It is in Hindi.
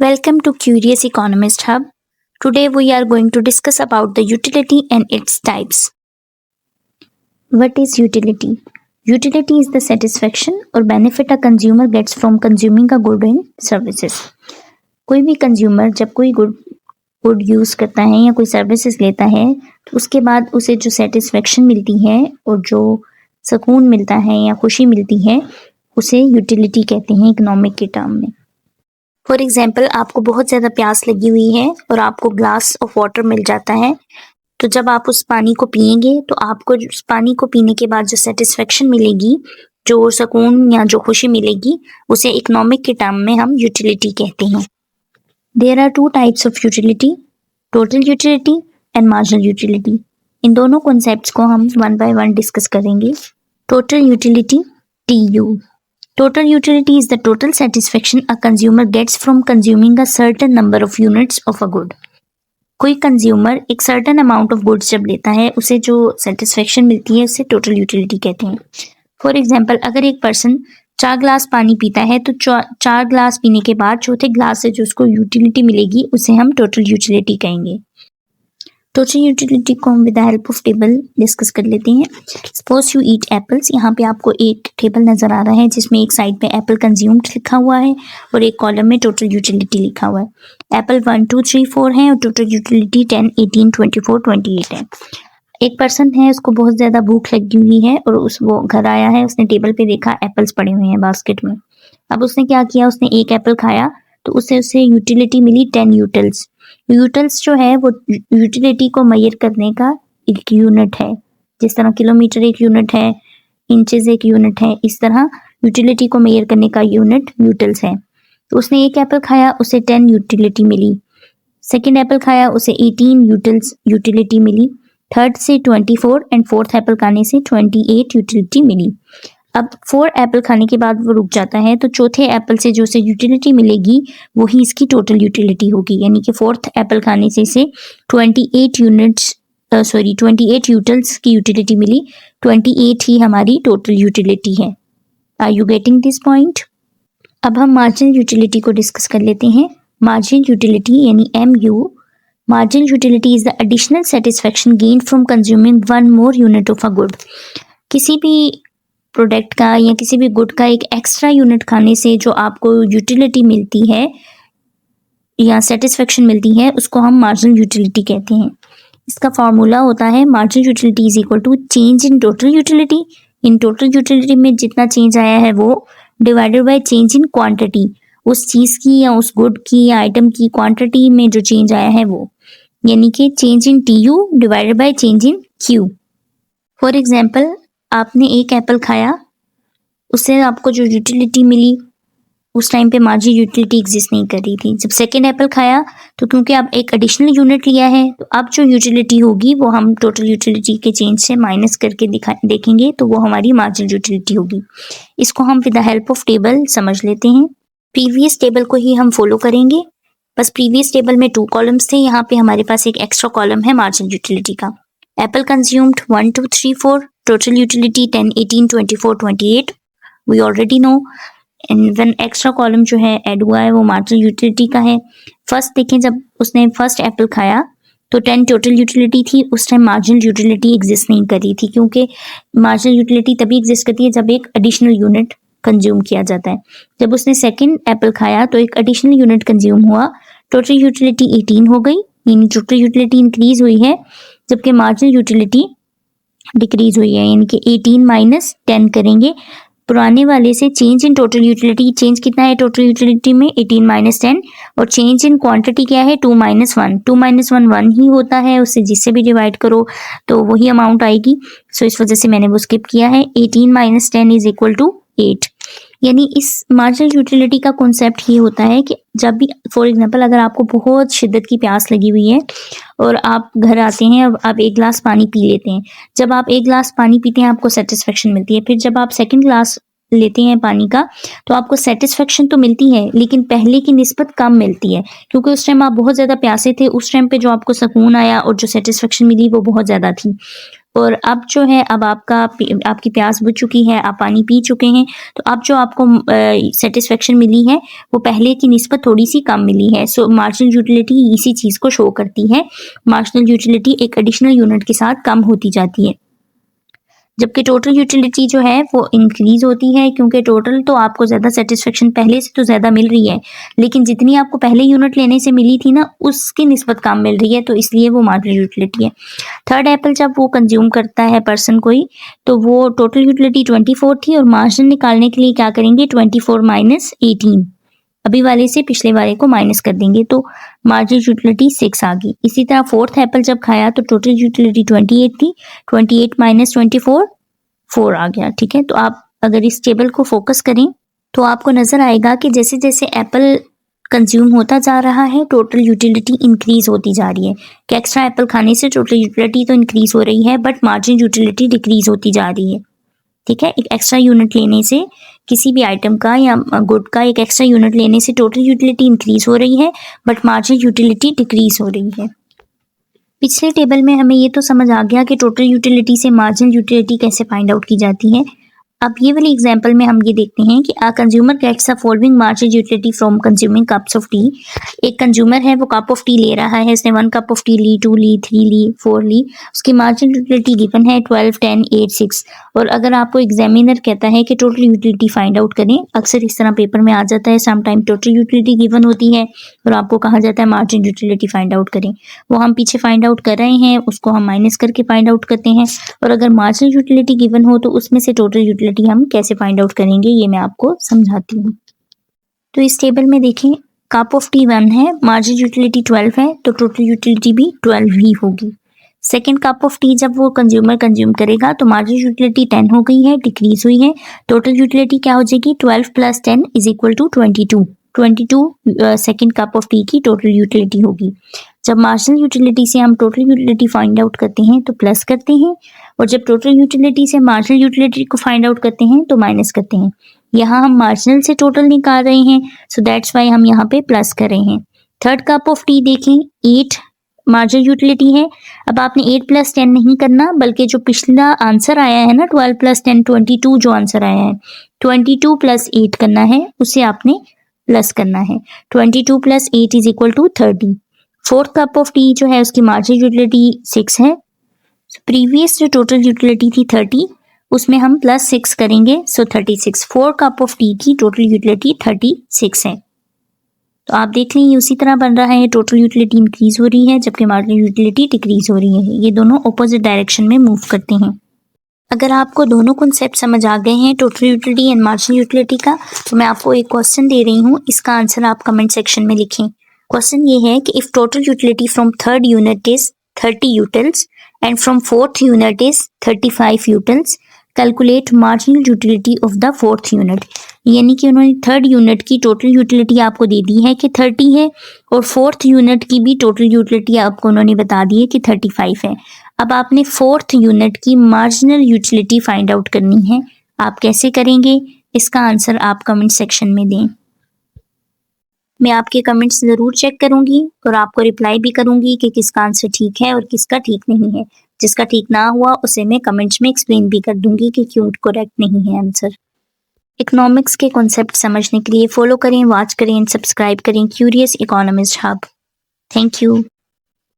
Welcome to Curious Economist Hub. Today we are going to discuss about the utility and its types. What is utility? Utility is the satisfaction or benefit a consumer gets from consuming a good and services. कोई भी कंज्यूमर जब कोई गुड यूज करता है या कोई सर्विसेज लेता है तो उसके बाद उसे जो सेटिस्फेक्शन मिलती है और जो सुकून मिलता है या खुशी मिलती है उसे यूटिलिटी कहते हैं इकोनॉमिक के टर्म में। फॉर एग्जाम्पल, आपको बहुत ज़्यादा प्यास लगी हुई है और आपको ग्लास ऑफ वाटर मिल जाता है, तो जब आप उस पानी को पिएंगे तो आपको उस पानी को पीने के बाद जो सेटिस्फेक्शन मिलेगी, जो सुकून या जो खुशी मिलेगी, उसे इकोनॉमिक के टर्म में हम यूटिलिटी कहते हैं। There are two types of utility, total utility and marginal utility. इन दोनों कॉन्सेप्ट्स को हम वन बाय वन डिस्कस करेंगे। Total utility, TU। Total utility is the total satisfaction a consumer gets from consuming a certain number of units of a good. कोई कंज्यूमर एक सर्टेन अमाउंट ऑफ गुड्स जब लेता है उसे जो सेटिस्फेक्शन मिलती है उसे टोटल यूटिलिटी कहते हैं। फॉर एग्जाम्पल, अगर एक पर्सन 4 ग्लास पानी पीता है तो 4 ग्लास पीने के बाद चौथे ग्लास से जो उसको यूटिलिटी मिलेगी उसे हम टोटल यूटिलिटी कहेंगे। टोटल यूटिलिटी को हम with the help of table discuss कर लेते हैं। Suppose you eat apples. यहाँ पे आपको एक टेबल नजर आ रहा है जिसमें एक साइड पे एप्पल कंज्यूम्ड लिखा हुआ है और एक कॉलम में टोटल यूटिलिटी लिखा हुआ है। एप्पल 1, 2, 3, 4 है और टोटल यूटिलिटी 10, 18, 24, 28 है। एक पर्सन है, उसको बहुत ज्यादा भूख लगी हुई है और वो घर आया है, उसने टेबल पे देखा एप्पल्स पड़े हुए हैं बास्केट में। अब उसने क्या किया, उसने एक एप्पल खाया तो उसे यूटिलिटी मिली 10 यूटिल्स। यूटिल्स जो है वो यूटिलिटी को मेजर करने का एक यूनिट है। जिस तरह किलोमीटर एक यूनिट है, इंचेस एक यूनिट है, इस तरह यूटिलिटी को मेजर करने का यूनिट यूटिल्स है। तो उसने एक एप्पल खाया, उसे 10 यूटिलिटी मिली। सेकेंड एप्पल खाया, उसे 18 यूटिल्स यूटिलिटी मिली। थर्ड से 24 एंड फोर्थ एप्पल खाने से 28 यूटिलिटी मिली। अब 4 एप्पल खाने के बाद वो रुक जाता है तो चौथे एप्पल से जो उसे यूटिलिटी मिलेगी वही इसकी टोटल यूटिलिटी होगी, यानी कि फोर्थ एप्पल खाने से इसे 28 यूटिल्स की यूटिलिटी मिली। 28 ही हमारी टोटल यूटिलिटी है। Are you getting this point? अब हम मार्जिनल यूटिलिटी को डिस्कस कर लेते हैं। मार्जिनल यूटिलिटी यानी MU, marginal utility is the additional satisfaction gain from consuming 1 more unit of a good. किसी भी प्रोडक्ट का या किसी भी गुड का एक एक्स्ट्रा यूनिट खाने से जो आपको यूटिलिटी मिलती है या सेटिस्फेक्शन मिलती है उसको हम मार्जिनल यूटिलिटी कहते हैं। इसका फॉर्मूला होता है marginal utility is equal to change in total utility. In total utility में जितना चेंज आया है वो divided by change in quantity, उस चीज़ की या उस गुड की या आइटम की क्वांटिटी में जो चेंज आया है वो, यानी कि change in TU divided by change in Q। For example, आपने एक एप्पल खाया, उससे आपको जो यूटिलिटी मिली उस टाइम पे मार्जिनल यूटिलिटी एग्जिस्ट नहीं कर रही थी। जब सेकेंड एप्पल खाया तो क्योंकि आप एक एडिशनल यूनिट लिया है तो अब जो यूटिलिटी होगी वो हम टोटल यूटिलिटी के चेंज से माइनस करके देखेंगे तो वो हमारी मार्जिनल यूटिलिटी होगी। इसको हम with the help of table समझ लेते हैं। प्रीवियस टेबल को ही हम फॉलो करेंगे। बस प्रीवियस टेबल में 2 कॉलम्स थे, यहाँ पे हमारे पास एक एक्स्ट्रा कॉलम है मार्जिनल यूटिलिटी का। Apple consumed 1, 2, 3, 4, total utility 10, 18, 24, 28 we already know. And one extra column जो है ऐड हुआ है वो मार्जिनल यूटिलिटी का है। फर्स्ट देखें, जब उसने फर्स्ट एप्पल खाया तो 10 टोटल यूटिलिटी थी, उस टाइम मार्जिनल यूटिलिटी एग्जिस्ट नहीं कर रही थी, क्योंकि मार्जिनल यूटिलिटी तभी एग्जिस्ट करती है जब एक एडिशनल यूनिट कंज्यूम किया जाता है। जब उसने सेकेंड एप्पल खाया तो एक एडिशनल यूनिट कंज्यूम हुआ, टोटल यूटिलिटी 18 हो गई, यानी टोटल यूटिलिटी इंक्रीज हुई है जबकि मार्जिनल यूटिलिटी डिक्रीज हुई है, यानी कि 18 माइनस 10 करेंगे। पुराने वाले से change in total utility, change कितना है टोटल यूटिलिटी में 18 माइनस 10, और चेंज इन क्वांटिटी क्या है 2 माइनस 1। 2 माइनस 1 1 ही होता है, उससे जिससे भी डिवाइड करो तो वही अमाउंट आएगी। सो इस वजह से मैंने वो स्किप किया है। 18 माइनस 10 इज इक्वल टू 8। यानी इस मार्जिनल यूटिलिटी का कॉन्सेप्ट ये होता है कि जब भी फॉर एग्जांपल अगर आपको बहुत शिद्दत की प्यास लगी हुई है और आप घर आते हैं, अब आप एक गिलास पानी पी लेते हैं। जब आप एक गिलास पानी पीते हैं आपको सेटिस्फेक्शन मिलती है। फिर जब आप सेकंड ग्लास लेते हैं पानी का तो आपको सेटिस्फेक्शन तो मिलती है लेकिन पहले की निस्बत कम मिलती है, क्योंकि उस टाइम आप बहुत ज़्यादा प्यासे थे। उस टाइम पे जो आपको सुकून आया और जो सेटिस्फेक्शन मिली वो बहुत ज़्यादा थी। और अब जो है अब आपकी प्यास बुझ चुकी है, आप पानी पी चुके हैं, तो अब जो आपको सेटिस्फेक्शन मिली है वो पहले की निस्बत थोड़ी सी कम मिली है। सो मार्जिनल यूटिलिटी इसी चीज़ को शो करती है। मार्जिनल यूटिलिटी एक एडिशनल यूनिट के साथ कम होती जाती है, जबकि टोटल यूटिलिटी जो है वो इंक्रीज होती है, क्योंकि टोटल तो आपको ज़्यादा सेटिस्फेक्शन पहले से तो ज़्यादा मिल रही है, लेकिन जितनी आपको पहले यूनिट लेने से मिली थी ना उसकी निस्बत कम मिल रही है, तो इसलिए वो मार्जिनल यूटिलिटी है। थर्ड एप्पल जब वो कंज्यूम करता है पर्सन कोई, तो वो टोटल यूटिलिटी 24 थी और मार्जिन निकालने के लिए क्या करेंगे 24 माइनस 18, अभी वाले से पिछले वाले को माइनस कर देंगे तो मार्जिनल यूटिलिटी 6 आ गई। इसी तरह फोर्थ एप्पल जब खाया तो टोटल यूटिलिटी 28 थी, 28 माइनस 24 4 आ गया। ठीक है, तो आप अगर इस टेबल को फोकस करें तो आपको नजर आएगा कि जैसे जैसे एप्पल कंज्यूम होता जा रहा है टोटल यूटिलिटी इंक्रीज होती जा रही है, कि एक्स्ट्रा एप्पल खाने से टोटल यूटिलिटी तो इंक्रीज हो रही है बट मार्जिनल यूटिलिटी डिक्रीज होती जा रही है। ठीक है, एक एक्स्ट्रा यूनिट लेने से किसी भी आइटम का या गुड का एक एक्स्ट्रा यूनिट लेने से टोटल यूटिलिटी इंक्रीज हो रही है बट मार्जिनल यूटिलिटी डिक्रीज हो रही है। पिछले टेबल में हमें ये तो समझ आ गया कि टोटल यूटिलिटी से मार्जिनल यूटिलिटी कैसे फाइंड आउट की जाती है। अब ये वाली एग्जांपल में हम ये देखते हैं कि a consumer gets a following marginal utility from consuming cups of tea. एक कंज्यूमर है वो कप ऑफ टी ले रहा है, इसने 1 कप ऑफ टी ली, 2 ली, 3 ली, 4 ली, उसकी मार्जिनल यूटिलिटी गिवन है 12, 10, 8, 6। और अगर आपको एग्जामिनर कहता है कि टोटल यूटिलिटी फाइंड आउट करें, अक्सर इस तरह पेपर में आ जाता है, some time total utility given होती है और आपको कहा जाता है मार्जिनल यूटिलिटी फाइंड आउट करें। वो हम पीछे फाइंड आउट कर रहे हैं, उसको हम माइनस करके फाइंड आउट करते हैं। और अगर मार्जिनल यूटिलिटी गिवन हो तो उसमें से टोटल यूटिलिटी हम कैसे फाइंड आउट करेंगे ये मैं आपको समझाती हूँ। तो इस टेबल में देखें, कप ऑफ टी 1 है, मार्जिनल यूटिलिटी 12 है, तो टोटल यूटिलिटी भी 12 ही होगी। सेकेंड कप ऑफ टी जब वो कंज्यूमर कंज्यूम करेगा तो मार्जिनल यूटिलिटी 10 हो गई है, डिक्रीज हुई है, टोटल यूटिलिटी क्या हो जाएगी 12 plus 10 is equal to 22। 22 second cup of tea की टोटल यूटिलिटी होगी। जब मार्जिनल यूटिलिटी से हम टोटल यूटिलिटी फाइंड आउट करते हैं तो प्लस करते हैं, और जब टोटल यूटिलिटी से मार्जिनल यूटिलिटी को फाइंड आउट करते हैं तो माइनस करते हैं। यहाँ हम मार्जिनल से टोटल निकाल रहे हैं, सो दैट्स वाई हम यहाँ पे प्लस कर रहे हैं। थर्ड कप ऑफ टी देखें, 8 मार्जिनल यूटिलिटी है। अब आपने 8 प्लस 10 नहीं करना, बल्कि जो पिछला आंसर आया है ना 12 प्लस 10 22 जो आंसर आया है 22 प्लस 8 करना है, उसे आपने प्लस करना है। 22 plus 8 is equal to 30। Fourth cup of tea जो है उसकी मार्जिनल यूटिलिटी 6 है, प्रीवियस जो टोटल यूटिलिटी थी 30 उसमें हम प्लस 6 करेंगे, सो 36। 4 कप ऑफ टी की टोटल यूटिलिटी 36 है। तो आप देख लें ये उसी तरह बन रहा है, टोटल यूटिलिटी इंक्रीज हो रही है जबकि मार्जिनल यूटिलिटी डिक्रीज हो रही है, ये दोनों ऑपोजिट डायरेक्शन में मूव करते हैं। अगर आपको दोनों कॉन्सेप्ट समझ आ गए हैं total utility and marginal utility का, तो मैं आपको एक क्वेश्चन दे रही हूँ, इसका आंसर आप कमेंट सेक्शन में लिखें। क्वेश्चन ये है कि if total utility from third unit is 30 utils and from fourth unit is 35 utils, calculate marginal utility of the fourth unit. यानी कि उन्होंने थर्ड यूनिट की टोटल यूटिलिटी आपको दे दी है कि 30 है, और फोर्थ यूनिट की भी टोटल यूटिलिटी आपको उन्होंने बता दी है कि 35 है। अब आपने फोर्थ यूनिट की मार्जिनल यूटिलिटी फाइंड आउट करनी है। आप कैसे करेंगे, इसका आंसर आप कमेंट सेक्शन में दें। मैं आपके कमेंट्स ज़रूर चेक करूंगी और आपको रिप्लाई भी करूंगी कि किसका आंसर ठीक है और किसका ठीक नहीं है। जिसका ठीक ना हुआ उसे मैं कमेंट्स में एक्सप्लेन भी कर दूंगी कि क्यों करेक्ट नहीं है आंसर। इकोनॉमिक्स के कॉन्सेप्ट समझने के लिए फॉलो करें, वॉच करें, सब्सक्राइब करें curious economist hub. Thank you.